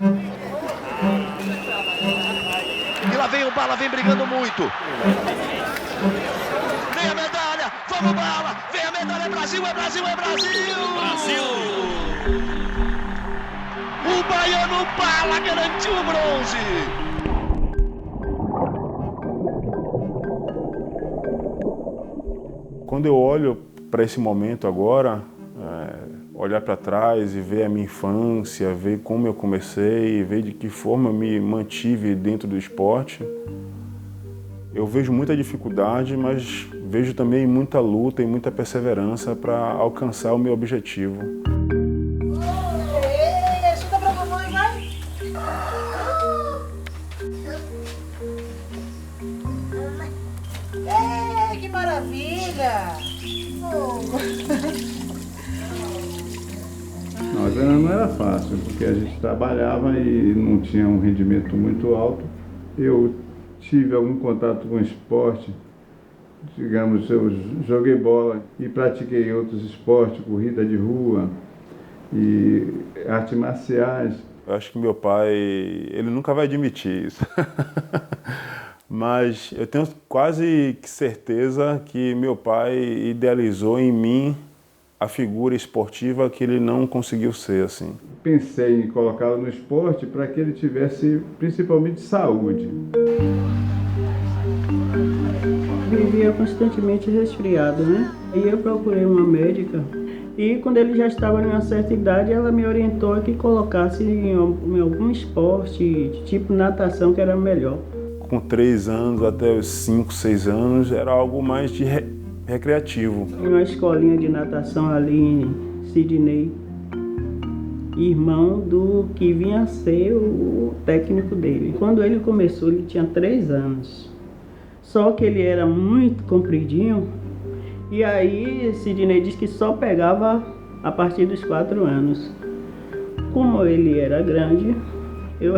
E lá vem o Bala, vem brigando muito. Vem a medalha, vamos Bala, vem a medalha, é Brasil, é Brasil, é Brasil! Brasil! O baiano Bala garantiu o bronze! Quando eu olho para esse momento agora, olhar para trás e ver a minha infância, ver como eu comecei, ver de que forma eu me mantive dentro do esporte, eu vejo muita dificuldade, mas vejo também muita luta e muita perseverança para alcançar o meu objetivo. Chuta pra mamãe, vai! Que maravilha! Não, não era fácil, porque a gente trabalhava e não tinha um rendimento muito alto. Eu tive algum contato com esporte, digamos, eu joguei bola e pratiquei outros esportes, corrida de rua e artes marciais. Eu acho que meu pai, ele nunca vai admitir isso. Mas eu tenho quase certeza que meu pai idealizou em mim a figura esportiva que ele não conseguiu ser assim. Pensei em colocá-lo no esporte para que ele tivesse principalmente saúde. Vivia constantemente resfriado, né? Aí eu procurei uma médica e quando ele já estava em uma certa idade, ela me orientou a que colocasse em algum esporte, tipo natação, que era melhor. Com 3 anos até os 5, 6 anos era algo mais de recreativo. Em uma escolinha de natação ali em Sidney, irmão do que vinha a ser o técnico dele. Quando ele começou, ele tinha 3 anos. Só que ele era muito compridinho, e aí Sidney disse que só pegava a partir dos 4 anos. Como ele era grande, eu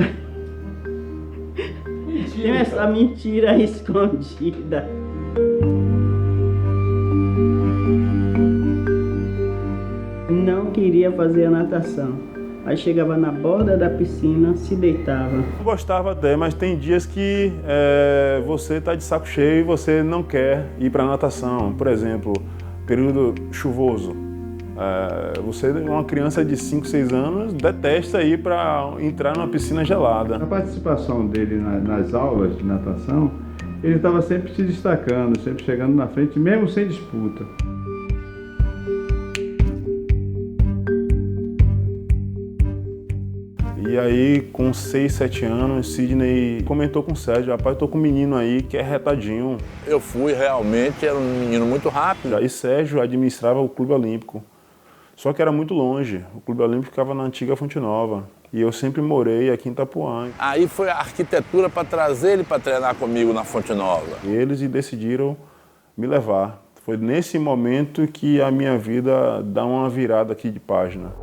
tenho essa mentira escondida. Não queria fazer a natação. Aí chegava na borda da piscina, se deitava. Eu gostava até, mas tem dias que você está de saco cheio e você não quer ir para natação. Por exemplo, período chuvoso. Você, uma criança de 5, 6 anos, detesta ir para entrar numa piscina gelada. A participação dele nas aulas de natação, ele estava sempre se destacando, sempre chegando na frente, mesmo sem disputa. E aí, com 6, 7 anos, Sidney comentou com o Sérgio: rapaz, tô com um menino aí que é retadinho. Eu fui realmente, era um menino muito rápido. Aí Sérgio administrava o Clube Olímpico. Só que era muito longe. O Clube Olímpico ficava na antiga Fonte Nova. E eu sempre morei aqui em Itapuã. Aí foi a arquitetura para trazer ele para treinar comigo na Fonte Nova. Eles decidiram me levar. Foi nesse momento que a minha vida dá uma virada aqui de página.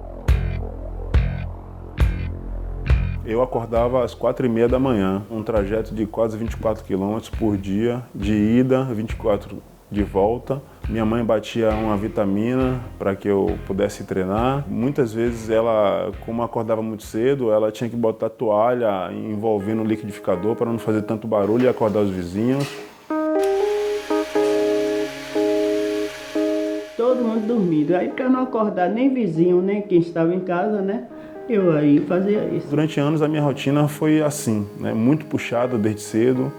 Eu acordava às 4h30 da manhã, um trajeto de quase 24 quilômetros por dia, de ida, 24 de volta. Minha mãe batia uma vitamina para que eu pudesse treinar. Muitas vezes ela, como acordava muito cedo, ela tinha que botar toalha envolvendo o liquidificador para não fazer tanto barulho e acordar os vizinhos. Todo mundo dormindo. Aí para não acordar nem vizinho, nem quem estava em casa, né? Eu aí fazia isso. Durante anos a minha rotina foi assim, né? Muito puxada desde cedo,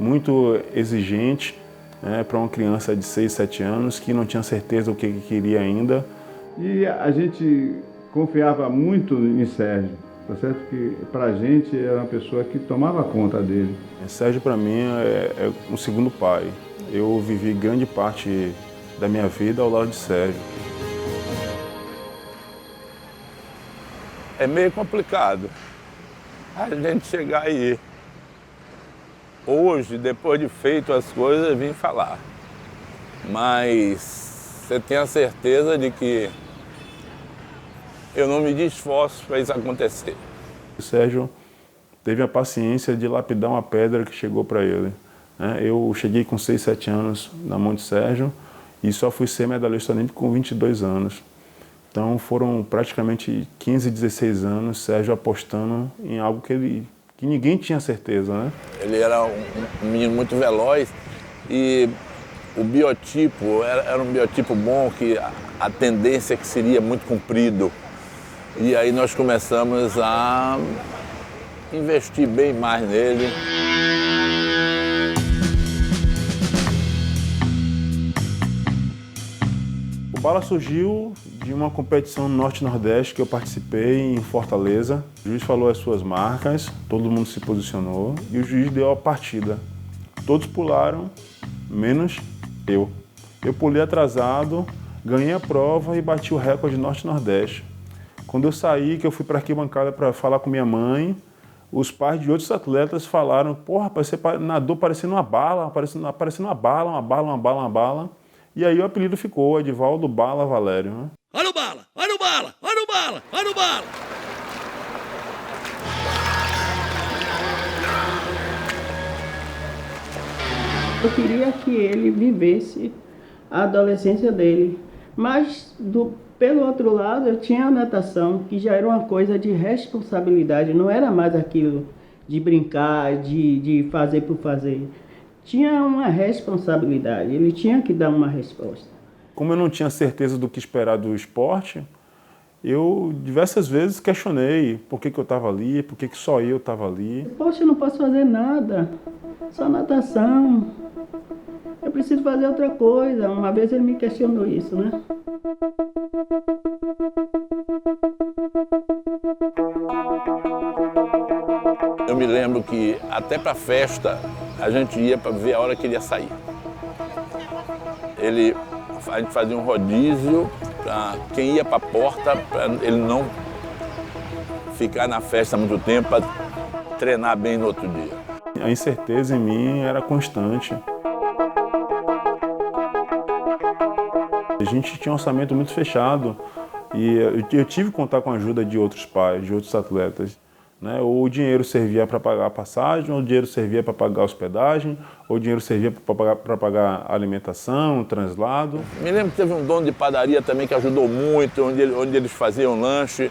muito exigente, né? Para uma criança de 6, 7 anos que não tinha certeza o que queria ainda. E a gente confiava muito em Sérgio, tá certo? Que para a gente era uma pessoa que tomava conta dele. Sérgio para mim é um segundo pai. Eu vivi grande parte da minha vida ao lado de Sérgio. É meio complicado a gente chegar aí. Hoje, depois de feito as coisas, vim falar. Mas você tem a certeza de que eu não me esforço para isso acontecer. O Sérgio teve a paciência de lapidar uma pedra que chegou para ele. Eu cheguei com 6, 7 anos na mão de Sérgio e só fui ser medalhista olímpico com 22 anos. Então foram praticamente 15, 16 anos Sérgio apostando em algo que ninguém tinha certeza, né? Ele era um menino muito veloz e o biotipo era um biotipo bom, que a tendência é que seria muito comprido. E aí nós começamos a investir bem mais nele. O Bala surgiu de uma competição no Norte-Nordeste que eu participei em Fortaleza. O juiz falou as suas marcas, todo mundo se posicionou e o juiz deu a partida. Todos pularam, menos eu. Eu pulei atrasado, ganhei a prova e bati o recorde Norte-Nordeste. Quando eu saí, que eu fui para a arquibancada para falar com minha mãe, os pais de outros atletas falaram: porra, rapaz, você nadou parecendo uma bala, parecendo uma bala. E aí o apelido ficou Edivaldo Bala Valério, né? Olha o bala, olha o bala, olha o bala, olha o bala. Eu queria que ele vivesse a adolescência dele, mas pelo outro lado eu tinha a natação, que já era uma coisa de responsabilidade, não era mais aquilo de brincar, de fazer por fazer. Tinha uma responsabilidade, ele tinha que dar uma resposta. Como eu não tinha certeza do que esperar do esporte, eu diversas vezes questionei por que eu estava ali, por que só eu estava ali. Poxa, eu não posso fazer nada, só natação. Eu preciso fazer outra coisa. Uma vez ele me questionou isso, né? Eu me lembro que até para festa a gente ia para ver a hora que ele ia sair. A gente fazia um rodízio para quem ia para a porta, para ele não ficar na festa muito tempo, para treinar bem no outro dia. A incerteza em mim era constante. A gente tinha um orçamento muito fechado e eu tive que contar com a ajuda de outros pais, de outros atletas. Né? Ou o dinheiro servia para pagar a passagem, ou o dinheiro servia para pagar a hospedagem, ou o dinheiro servia para pagar a alimentação, o translado. Me lembro que teve um dono de padaria também que ajudou muito, onde eles faziam lanche.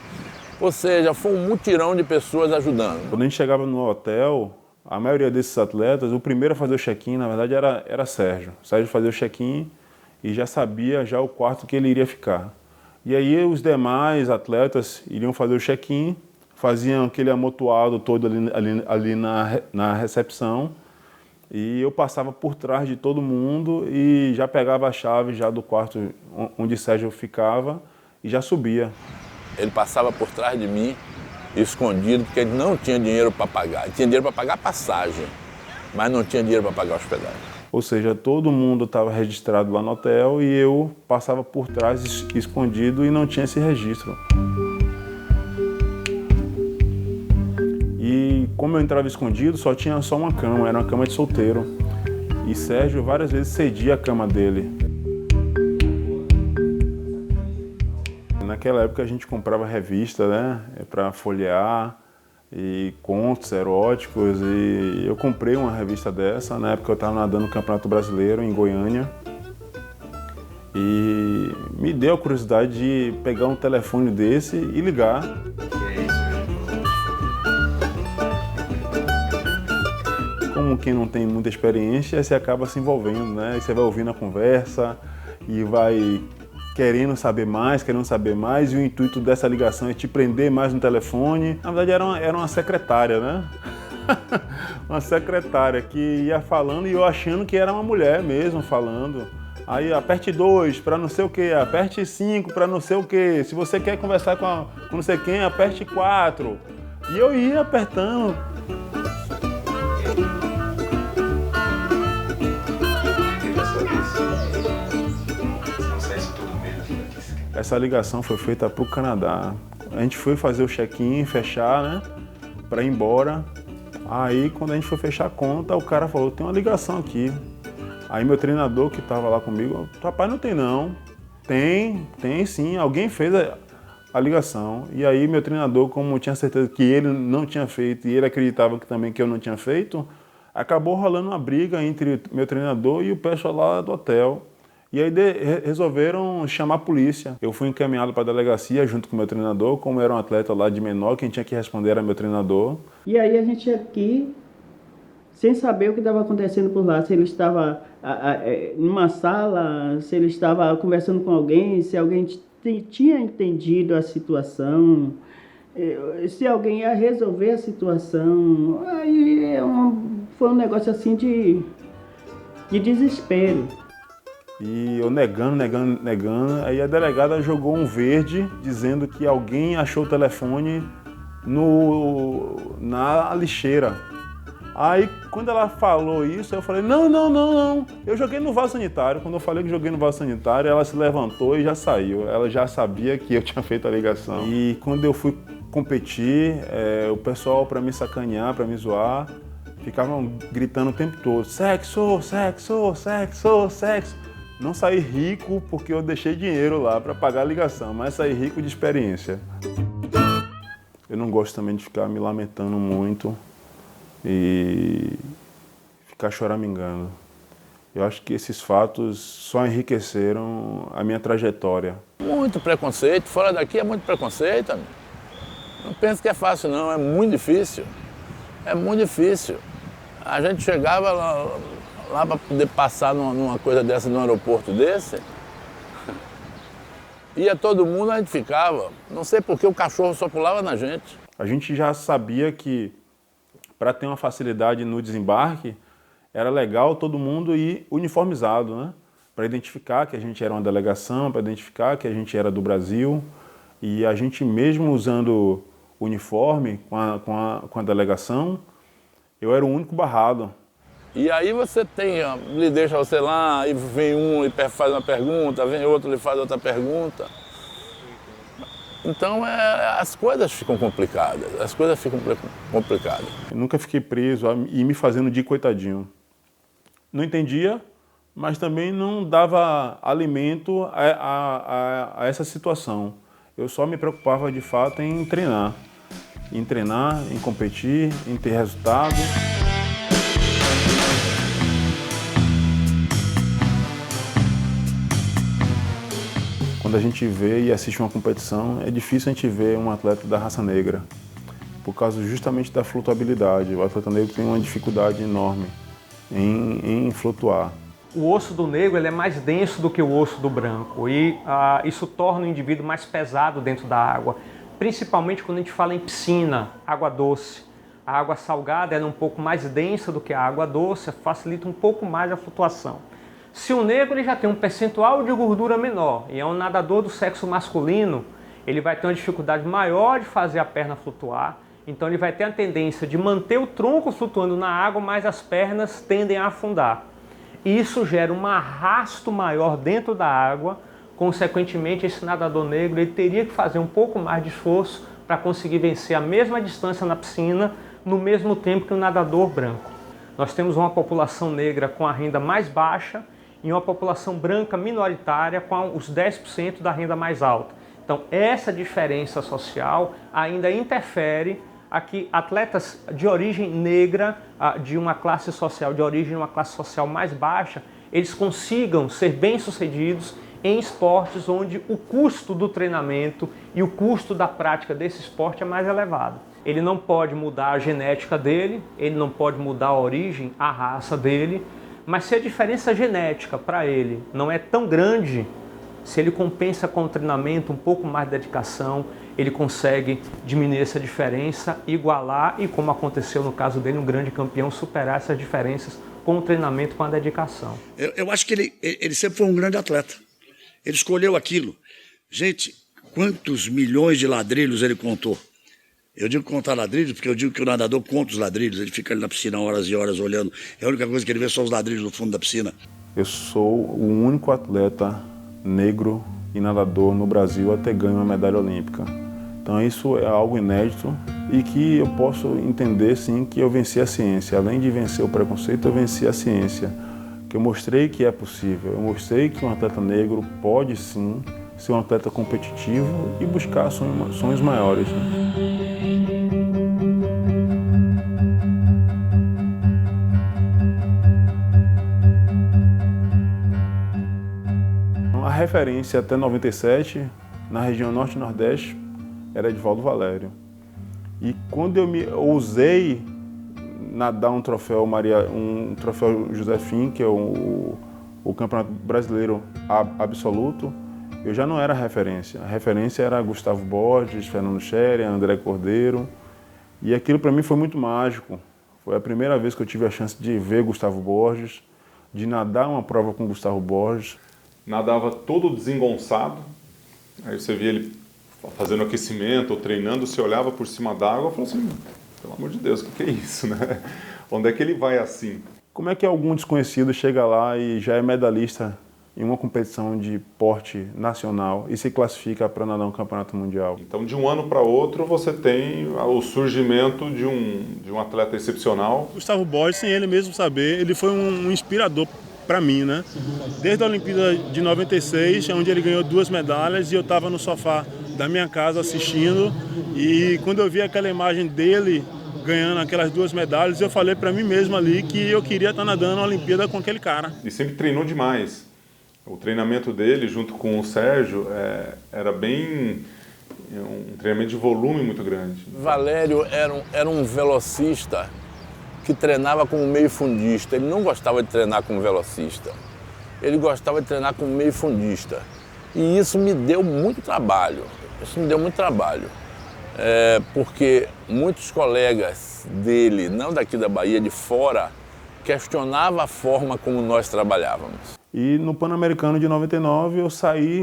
Ou seja, foi um mutirão de pessoas ajudando. Quando a gente chegava no hotel, a maioria desses atletas, o primeiro a fazer o check-in, na verdade, era Sérgio. Sérgio fazia o check-in e já sabia o quarto que ele iria ficar. E aí os demais atletas iriam fazer o check-in, faziam aquele amontoado todo ali na recepção e eu passava por trás de todo mundo e já pegava a chave já do quarto onde Sérgio ficava e já subia. Ele passava por trás de mim, escondido, porque ele não tinha dinheiro para pagar. Ele tinha dinheiro para pagar a passagem, mas não tinha dinheiro para pagar a hospedagem. Ou seja, todo mundo estava registrado lá no hotel e eu passava por trás escondido e não tinha esse registro. E como eu entrava escondido, tinha só uma cama, era uma cama de solteiro. E Sérgio várias vezes cedia a cama dele. Naquela época a gente comprava revista, né, para folhear e contos eróticos. E eu comprei uma revista dessa, na época eu estava nadando no Campeonato Brasileiro em Goiânia. E me deu a curiosidade de pegar um telefone desse e ligar. Como quem não tem muita experiência, você acaba se envolvendo, né? E você vai ouvindo a conversa e vai querendo saber mais, e o intuito dessa ligação é te prender mais no telefone. Na verdade era uma secretária, né? Uma secretária que ia falando e eu achando que era uma mulher mesmo falando. Aí aperte 2 para não sei o que, aperte 5 para não sei o que. Se você quer conversar com não sei quem, aperte 4. E eu ia apertando. Essa ligação foi feita para o Canadá. A gente foi fazer o check-in, fechar, né? Para ir embora. Aí, quando a gente foi fechar a conta, o cara falou: tem uma ligação aqui. Aí meu treinador que estava lá comigo: rapaz, não tem não. Tem sim. Alguém fez a ligação. E aí meu treinador, como tinha certeza que ele não tinha feito e ele acreditava também que eu não tinha feito, acabou rolando uma briga entre meu treinador e o pessoal lá do hotel. E aí resolveram chamar a polícia. Eu fui encaminhado para a delegacia junto com o meu treinador. Como era um atleta lá de menor, quem tinha que responder era meu treinador. E aí a gente aqui, sem saber o que estava acontecendo por lá, se ele estava numa sala, se ele estava conversando com alguém, se alguém tinha entendido a situação, se alguém ia resolver a situação. Aí foi um negócio assim de desespero. E eu negando, aí a delegada jogou um verde dizendo que alguém achou o telefone na lixeira. Aí quando ela falou isso, eu falei, não, eu joguei no vaso sanitário. Quando eu falei que joguei no vaso sanitário, ela se levantou e já saiu. Ela já sabia que eu tinha feito a ligação. E quando eu fui competir, o pessoal, para me sacanear, para me zoar, ficavam gritando o tempo todo, sexo, sexo, sexo, sexo. Não saí rico porque eu deixei dinheiro lá para pagar a ligação, mas saí rico de experiência. Eu não gosto também de ficar me lamentando muito e ficar choramingando. Eu acho que esses fatos só enriqueceram a minha trajetória. Muito preconceito, fora daqui é muito preconceito, amigo. Não pensa que é fácil não, é muito difícil. É muito difícil. A gente chegava lá para poder passar numa coisa dessa, num aeroporto desse, ia todo mundo, a gente ficava. Não sei por que o cachorro só pulava na gente. A gente já sabia que para ter uma facilidade no desembarque, era legal todo mundo ir uniformizado, né? Para identificar que a gente era uma delegação, para identificar que a gente era do Brasil. E a gente mesmo usando uniforme com a delegação, eu era o único barrado. E aí você tem, ele deixa você lá, aí vem um e faz uma pergunta, vem outro e faz outra pergunta. Então as coisas ficam complicadas, Eu nunca fiquei preso e me fazendo de coitadinho. Não entendia, mas também não dava alimento a essa situação. Eu só me preocupava de fato em treinar, em competir, em ter resultado. Quando a gente vê e assiste uma competição, é difícil a gente ver um atleta da raça negra, por causa justamente da flutuabilidade. O atleta negro tem uma dificuldade enorme em flutuar. O osso do negro ele é mais denso do que o osso do branco e isso torna o indivíduo mais pesado dentro da água, principalmente quando a gente fala em piscina, água doce. A água salgada é um pouco mais densa do que a água doce, facilita um pouco mais a flutuação. Se o negro ele já tem um percentual de gordura menor e é um nadador do sexo masculino, ele vai ter uma dificuldade maior de fazer a perna flutuar, então ele vai ter a tendência de manter o tronco flutuando na água, mas as pernas tendem a afundar. Isso gera um arrasto maior dentro da água, consequentemente esse nadador negro ele teria que fazer um pouco mais de esforço para conseguir vencer a mesma distância na piscina no mesmo tempo que o nadador branco. Nós temos uma população negra com a renda mais baixa e uma população branca minoritária com os 10% da renda mais alta. Então essa diferença social ainda interfere a que atletas de origem negra, de uma classe social mais baixa, eles consigam ser bem-sucedidos em esportes onde o custo do treinamento e o custo da prática desse esporte é mais elevado. Ele não pode mudar a genética dele, ele não pode mudar a origem, a raça dele, mas se a diferença genética para ele não é tão grande, se ele compensa com o treinamento, um pouco mais de dedicação, ele consegue diminuir essa diferença, igualar e, como aconteceu no caso dele, um grande campeão, superar essas diferenças com o treinamento, com a dedicação. Eu acho que ele sempre foi um grande atleta. Ele escolheu aquilo. Gente, quantos milhões de ladrilhos ele contou? Eu digo contar ladrilhos porque eu digo que o nadador conta os ladrilhos, ele fica ali na piscina horas e horas olhando. É a única coisa que ele vê só os ladrilhos no fundo da piscina. Eu sou o único atleta negro e nadador no Brasil a ter ganho uma medalha olímpica. Então isso é algo inédito e que eu posso entender sim que eu venci a ciência. Além de vencer o preconceito, eu venci a ciência. Que eu mostrei que é possível, eu mostrei que um atleta negro pode sim ser um atleta competitivo e buscar sonhos maiores. referência até 97, na região Norte e Nordeste, era Edivaldo Valério. E quando eu me ousei nadar um troféu José Fim, que é o Campeonato Brasileiro Absoluto, eu já não era referência. A referência era Gustavo Borges, Fernando Scherer, André Cordeiro. E aquilo para mim foi muito mágico. Foi a primeira vez que eu tive a chance de ver Gustavo Borges, de nadar uma prova com Gustavo Borges. Nadava todo desengonçado, aí você via ele fazendo aquecimento ou treinando, você olhava por cima d'água e falou assim, pelo amor de Deus, o que é isso, né? Onde é que ele vai assim? Como é que algum desconhecido chega lá e já é medalhista em uma competição de porte nacional e se classifica para nadar um campeonato mundial? Então, de um ano para outro, você tem o surgimento de um atleta excepcional. Gustavo Borges, sem ele mesmo saber, ele foi um inspirador para mim, né? Desde a Olimpíada de 96, onde ele ganhou 2 medalhas, e eu estava no sofá da minha casa assistindo, e quando eu vi aquela imagem dele ganhando aquelas 2 medalhas, eu falei para mim mesmo ali que eu queria estar nadando a Olimpíada com aquele cara. E sempre treinou demais. O treinamento dele, junto com o Sérgio, era bem um treinamento de volume muito grande. Valério era um velocista que treinava como meio fundista. Ele não gostava de treinar como velocista. Ele gostava de treinar como meio fundista. E isso me deu muito trabalho. Porque muitos colegas dele, não daqui da Bahia, de fora, questionavam a forma como nós trabalhávamos. E no Pan-Americano de 99 eu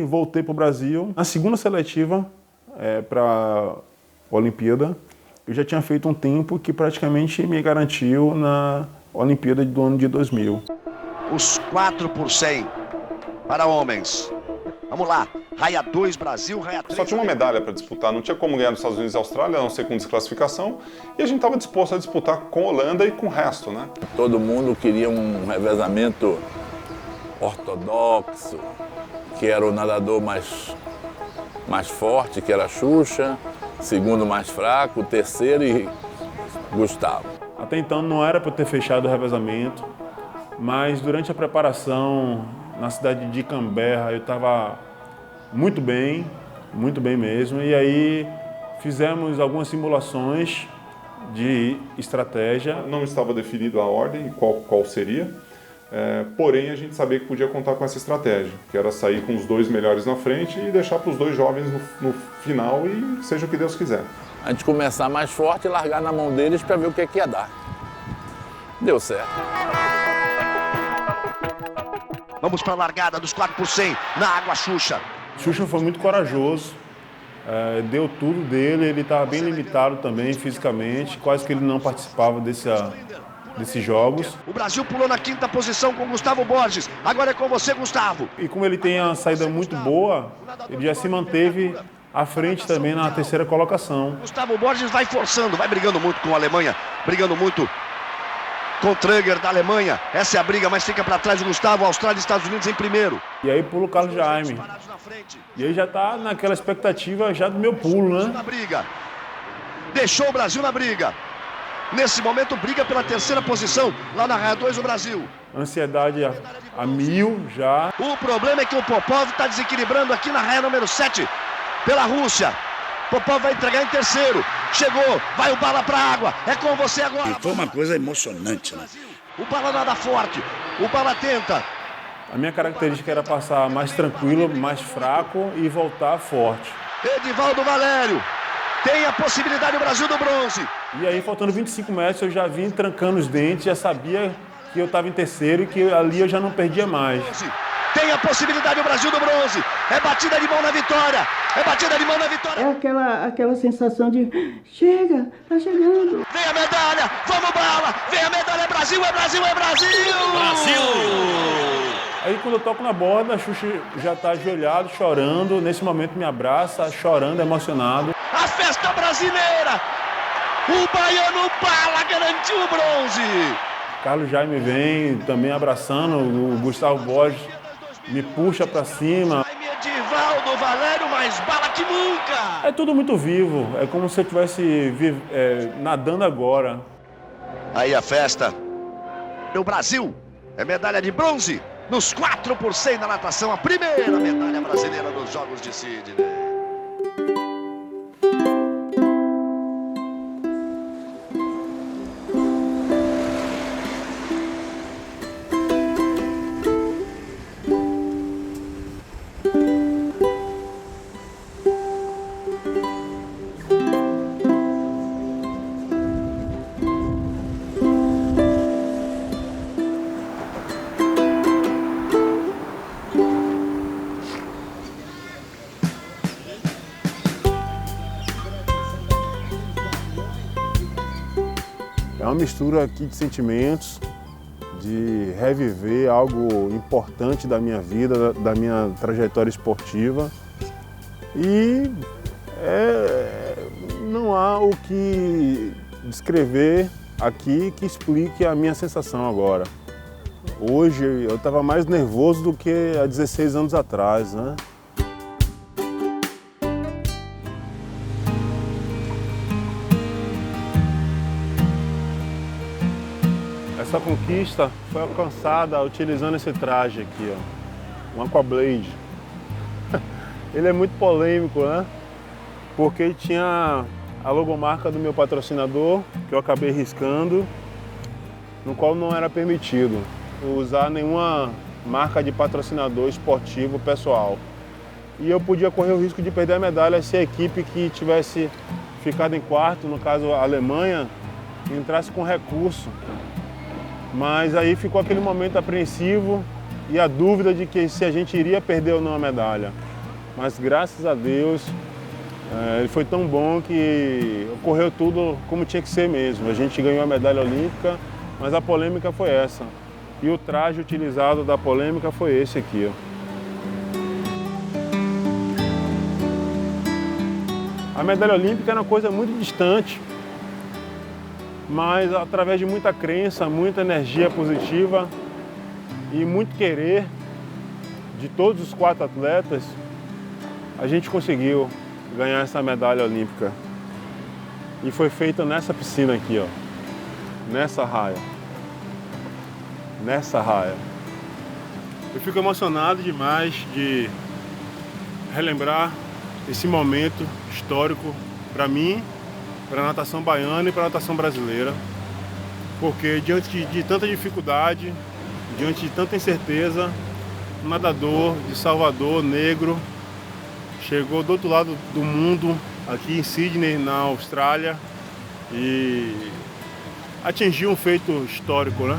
voltei para o Brasil. Na segunda seletiva para a Olimpíada, eu já tinha feito um tempo que praticamente me garantiu na Olimpíada do ano de 2000. Os 4 por 100 para homens. Vamos lá, raia 2 Brasil, raia 3... Só tinha uma medalha para disputar, não tinha como ganhar dos Estados Unidos e Austrália, a não ser com desclassificação, e a gente estava disposto a disputar com a Holanda e com o resto, né? Todo mundo queria um revezamento ortodoxo, que era o nadador mais forte, que era a Xuxa, segundo mais fraco, terceiro e Gustavo. Até então não era para eu ter fechado o revezamento, mas durante a preparação na cidade de Canberra eu estava muito bem mesmo, e aí fizemos algumas simulações de estratégia. Não estava definido a ordem, qual seria. Porém, a gente sabia que podia contar com essa estratégia, que era sair com os 2 melhores na frente e deixar para os 2 jovens no final e seja o que Deus quiser. A gente começar mais forte e largar na mão deles para ver o que ia dar. Deu certo. Vamos para a largada dos 4 por 100 na água Xuxa. Xuxa foi muito corajoso, deu tudo dele, ele estava bem limitado também fisicamente, quase que ele não participava desses jogos. O Brasil pulou na 5ª posição com Gustavo Borges. Agora é com você, Gustavo. E como ele tem a saída muito boa, ele já se manteve à frente também na 3ª colocação. Gustavo Borges vai forçando, vai brigando muito com a Alemanha, brigando muito com o Traeger da Alemanha. Essa é a briga, mas fica para trás o Gustavo, Austrália e Estados Unidos em primeiro. E aí pula o Carlos Jaime. E aí já está naquela expectativa já do meu pulo, né? Na briga. Deixou o Brasil na briga. Nesse momento, briga pela 3ª posição, lá na raia 2 do Brasil. Ansiedade a 1000 já. O problema é que o Popov está desequilibrando aqui na raia número 7, pela Rússia. Popov vai entregar em terceiro. Chegou, vai o Bala para a água. É com você agora. E foi uma coisa emocionante, né? O Bala nada forte, o Bala tenta. A minha característica era passar mais tranquilo, mais fraco e voltar forte. Edivaldo Valério. Tem a possibilidade o Brasil do bronze. E aí, faltando 25 metros, eu já vim trancando os dentes, já sabia que eu estava em terceiro e que ali eu já não perdia mais. Tem a possibilidade o Brasil do bronze. É batida de mão na vitória. É batida de mão na vitória. É aquela sensação de chega, tá chegando. Vem a medalha, vamos Bala. Vem a medalha, é Brasil, é Brasil, é Brasil. Brasil! Aí quando eu toco na borda, a Xuxa já está ajoelhado, chorando. Nesse momento me abraça, chorando, emocionado. A festa brasileira! O baiano Bala garantiu o bronze! Carlos Jaime vem também abraçando, o Gustavo Borges me puxa para cima. Edivaldo Valério, mais Bala que nunca! É tudo muito vivo, é como se eu estivesse nadando agora. Aí a festa. O Brasil é medalha de bronze nos 4 por 100 da natação, a primeira medalha brasileira nos Jogos de Sydney. É uma mistura aqui de sentimentos, de reviver algo importante da minha vida, da minha trajetória esportiva. E não há o que descrever aqui que explique a minha sensação agora. Hoje eu estava mais nervoso do que há 16 anos atrás, né? Essa conquista foi alcançada utilizando esse traje aqui, ó, um Aquablade. Ele é muito polêmico, né? Porque tinha a logomarca do meu patrocinador, que eu acabei riscando, no qual não era permitido usar nenhuma marca de patrocinador esportivo pessoal. E eu podia correr o risco de perder a medalha se a equipe que tivesse ficado em quarto, no caso a Alemanha, entrasse com recurso. Mas aí ficou aquele momento apreensivo e a dúvida de que se a gente iria perder ou não a medalha. Mas graças a Deus, ele foi tão bom que ocorreu tudo como tinha que ser mesmo. A gente ganhou a medalha olímpica, mas a polêmica foi essa. E o traje utilizado da polêmica foi esse aqui, ó. A medalha olímpica era uma coisa muito distante, mas através de muita crença, muita energia positiva e muito querer de todos os 4 atletas, a gente conseguiu ganhar essa medalha olímpica. E foi feita nessa piscina aqui, ó, nessa raia. Nessa raia. Eu fico emocionado demais de relembrar esse momento histórico para mim, para a natação baiana e para a natação brasileira, porque diante de tanta dificuldade, diante de tanta incerteza, um nadador de Salvador, negro, chegou do outro lado do mundo, aqui em Sydney, na Austrália, e atingiu um feito histórico, né?